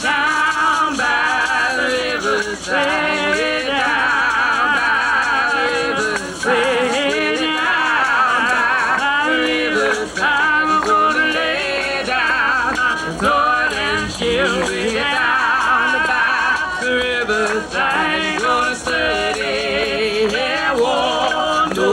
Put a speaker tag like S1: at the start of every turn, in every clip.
S1: down by the riverside, way down by the riverside, way down by the riverside. We're gonna lay down and sword and shield way down by the riverside. Gonna study war no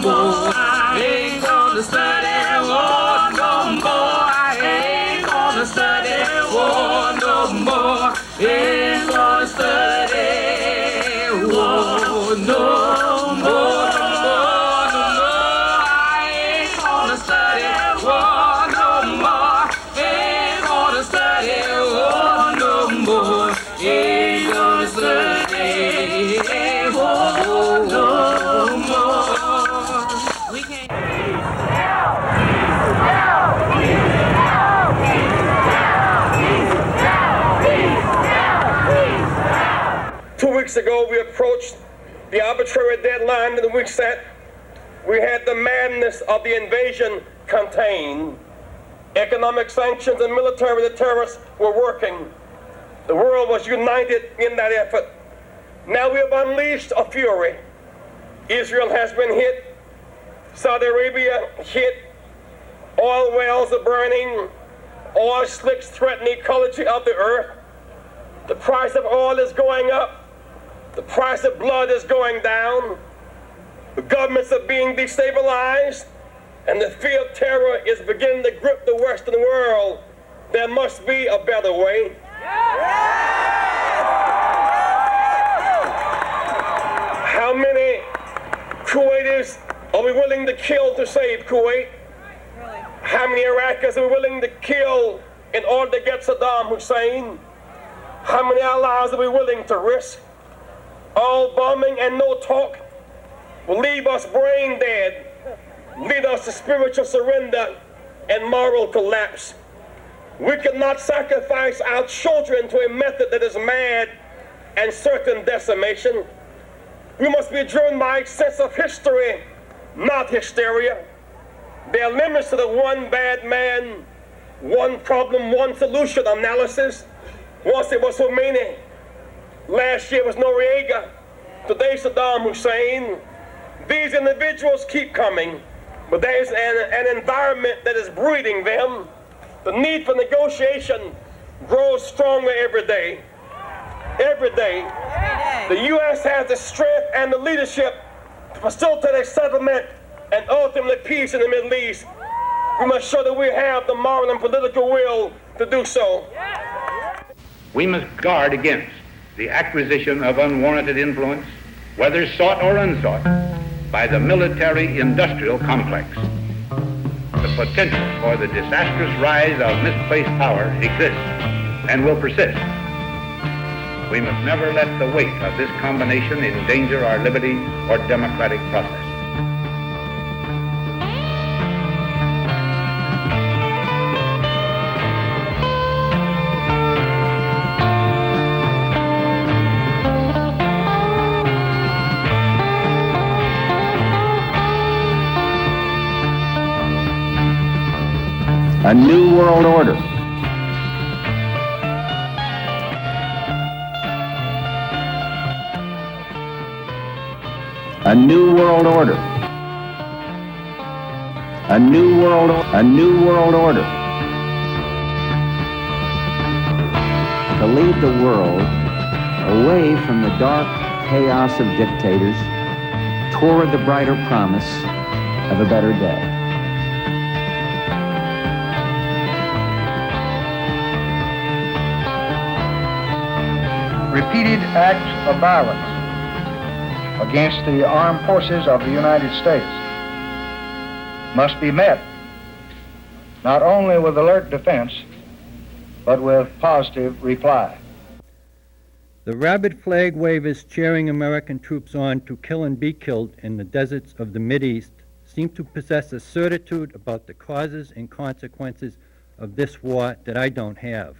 S1: more. Ain't gonna study war no more. I ain't gonna study war no more. Ain't gonna study war no more. I ain't gonna study war no more. Ain't gonna study war no more. Ain't gonna study war no more. We can't.
S2: 2 weeks ago, we approached the arbitrary deadline that we set. We had the madness of the invasion contained. Economic sanctions and military deterrence were working. The world was united in that effort. Now we have unleashed a fury. Israel has been hit. Saudi Arabia hit. Oil wells are burning. Oil slicks threaten the ecology of the earth. The price of oil is going up. The price of blood is going down. The governments are being destabilized, and the fear of terror is beginning to grip the Western world. There must be a better way. How many Kuwaitis are we willing to kill to save Kuwait? How many Iraqis are we willing to kill in order to get Saddam Hussein? How many allies are we willing to risk? All bombing and no talk will leave us brain dead, lead us to spiritual surrender and moral collapse. We cannot sacrifice our children to a method that is mad and certain decimation. We must be driven by a sense of history, not hysteria. There are limits to the one bad man, one problem, one solution analysis. Once it was Khomeini, last year was Noriega, today Saddam Hussein. These individuals keep coming, but there is an environment that is breeding them. The need for negotiation grows stronger every day. Every day. The U.S. has the strength and the leadership to facilitate a settlement and ultimately peace in the Middle East. We must show that we have the moral and political will to do so.
S3: We must guard against the acquisition of unwarranted influence, whether sought or unsought, by the military-industrial complex. The potential for the disastrous rise of misplaced power exists and will persist. We must never let the weight of this combination endanger our liberty or democratic process.
S4: A new world order. A new world order. A new world order. To lead the world away from the dark chaos of dictators toward the brighter promise of a better day.
S5: Repeated acts of violence against the armed forces of the United States must be met not only with alert defense, but with positive reply.
S6: The rabid flag wavers cheering American troops on to kill and be killed in the deserts of the Mideast seem to possess a certitude about the causes and consequences of this war that I don't have.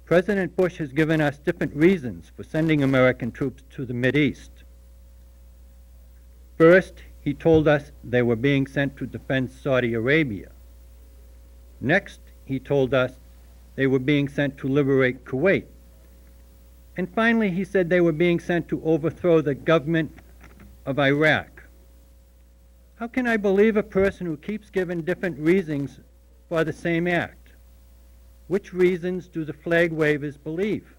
S6: President Bush has given us different reasons for sending American troops to the Mideast. First, he told us they were being sent to defend Saudi Arabia. Next, he told us they were being sent to liberate Kuwait. And finally, he said they were being sent to overthrow the government of Iraq. How can I believe a person who keeps giving different reasons for the same act? Which reasons do the flag wavers believe?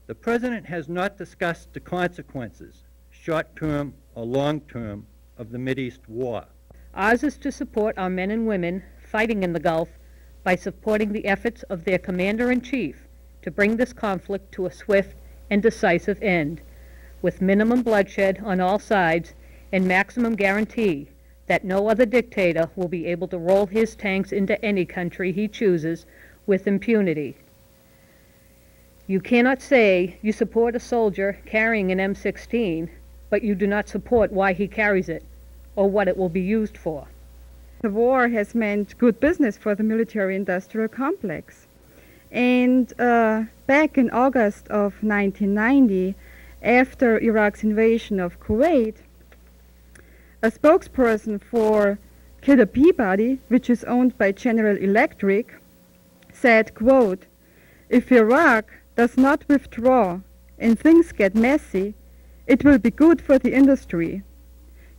S6: The president has not discussed the consequences, short-term or long-term, of the Mideast war.
S7: Ours is to support our men and women fighting in the Gulf by supporting the efforts of their commander-in-chief to bring this conflict to a swift and decisive end, with minimum bloodshed on all sides and maximum guarantee that no other dictator will be able to roll his tanks into any country he chooses with impunity. You cannot say you support a soldier carrying an M16, but you do not support why he carries it or what it will be used for.
S8: The war has meant good business for the military-industrial complex. And back in August of 1990, after Iraq's invasion of Kuwait, a spokesperson for Kidder Peabody, which is owned by General Electric, said, quote, "If Iraq does not withdraw and things get messy, it will be good for the industry.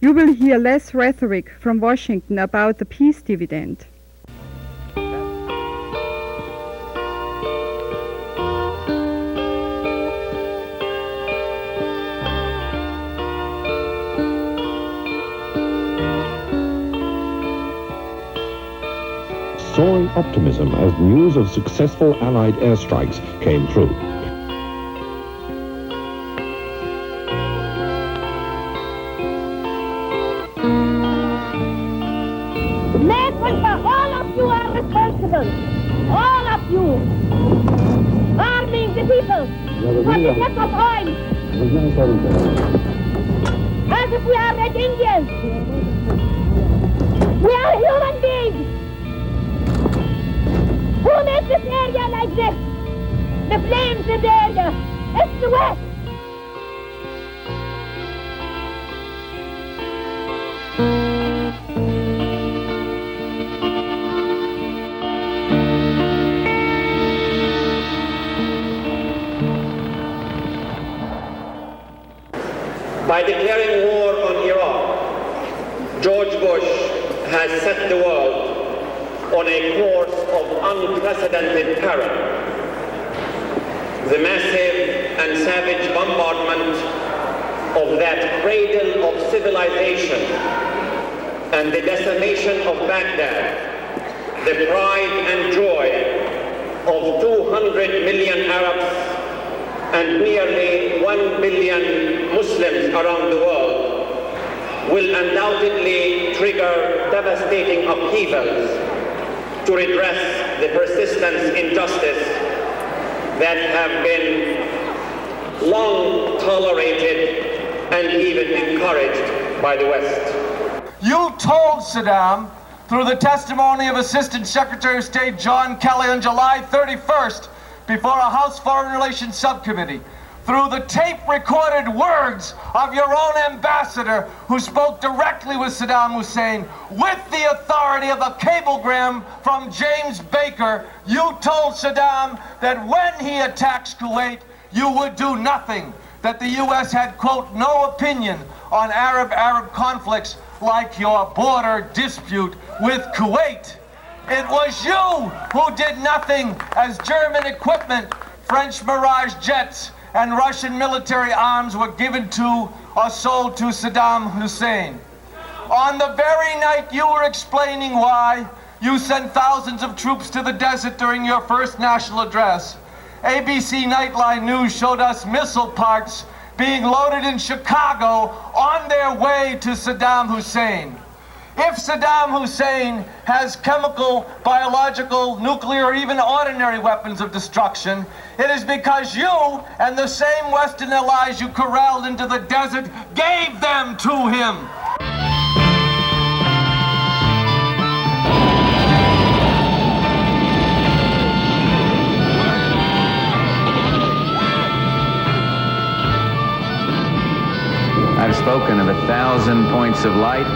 S8: You will hear less rhetoric from Washington about the peace dividend."
S9: Soaring optimism as news of successful Allied airstrikes came through.
S10: All of you are responsible. All of you. Arming the people for the sake of oil. As if we are Red Indians. We are human beings. Who made this area like this? The flames in the area. It's the West.
S11: By declaring war on Iraq, George Bush has set the world on a course of unprecedented terror. The massive and savage bombardment of that cradle of civilization and the decimation of Baghdad, the pride and joy of 200 million Arabs and nearly 1 billion Muslims around the world, will undoubtedly trigger devastating upheavals to redress the persistent injustice that have been long tolerated and even encouraged by the West.
S12: You told Saddam, through the testimony of Assistant Secretary of State John Kelly on July 31st, before a House Foreign Relations Subcommittee, through the tape-recorded words of your own ambassador who spoke directly with Saddam Hussein, with the authority of a cablegram from James Baker, you told Saddam that when he attacks Kuwait, you would do nothing, that the U.S. had, quote, no opinion on Arab-Arab conflicts like your border dispute with Kuwait. It was you who did nothing as German equipment, French Mirage jets, and Russian military arms were given to or sold to Saddam Hussein. On the very night you were explaining why, you sent thousands of troops to the desert during your first national address. ABC Nightline News showed us missile parts being loaded in Chicago on their way to Saddam Hussein. If Saddam Hussein has chemical, biological, nuclear, or even ordinary weapons of destruction, it is because you and the same Western allies you corralled into the desert gave them to him.
S4: I've spoken of 1,000 points of light.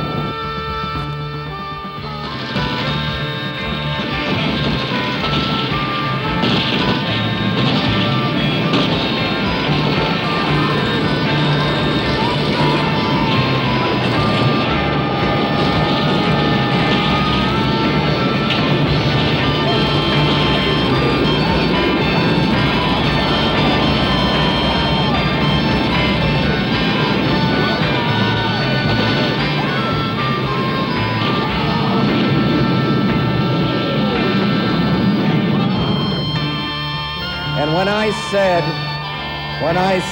S4: And when I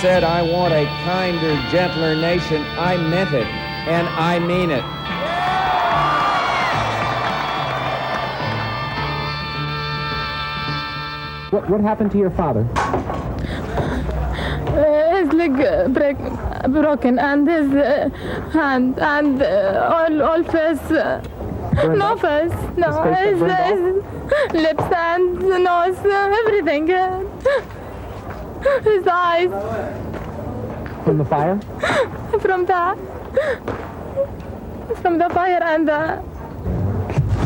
S4: said I want a kinder, gentler nation, I meant it, and I mean it.
S13: What happened to your father?
S14: His leg broken, and his hand, and all face. No face, no, his lips and nose, everything. His eyes.
S13: From the fire?
S14: From the fire and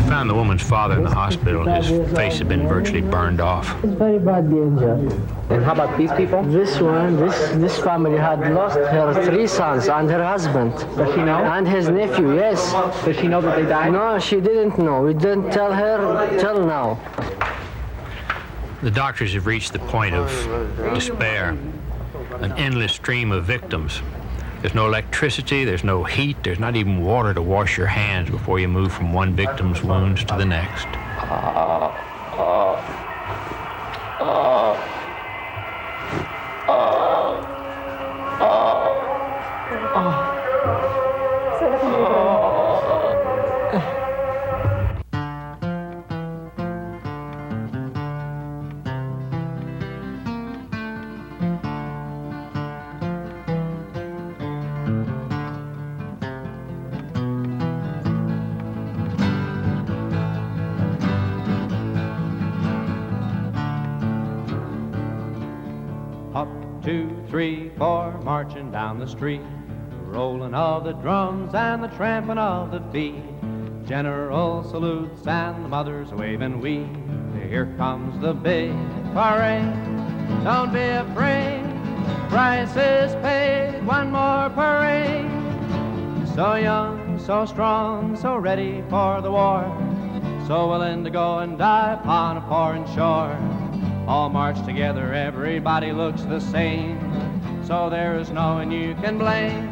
S15: Found the woman's father in the hospital. His face had been virtually burned off.
S16: It's very bad danger.
S13: And how about these people?
S16: This this family had lost her 3 sons and her husband.
S13: Does she know?
S16: And his nephew, yes.
S13: Does she know that they died?
S16: No, she didn't know. We didn't tell her till now.
S15: The doctors have reached the point of despair, an endless stream of victims. There's no electricity, there's no heat, there's not even water to wash your hands before you move from one victim's wounds to the next.
S6: Up, 2, 3, 4, marching down the street, rolling of the drums and the tramping of the feet. General salutes and the mothers waving we. Here comes the big parade. Don't be afraid, price is paid. One more parade. So young, so strong, so ready for the war, so willing to go and die upon a foreign shore. All march together, everybody looks the same, so there is no one you can blame.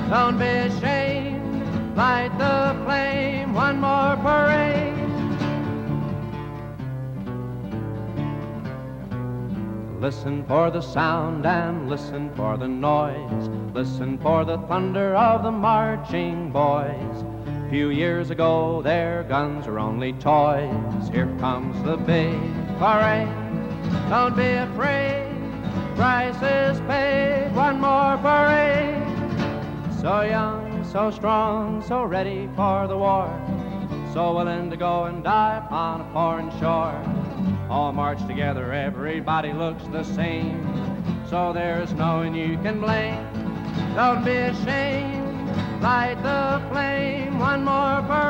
S6: Don't be ashamed, light the flame, one more parade. Listen for the sound and listen for the noise, listen for the thunder of the marching boys. A few years ago their guns were only toys. Here comes the big parade. Don't be afraid, price is paid, one more parade. So young, so strong, so ready for the war, so willing to go and die upon a foreign shore. All march together, everybody looks the same, so there's no one you can blame. Don't be ashamed, light the flame, one more parade.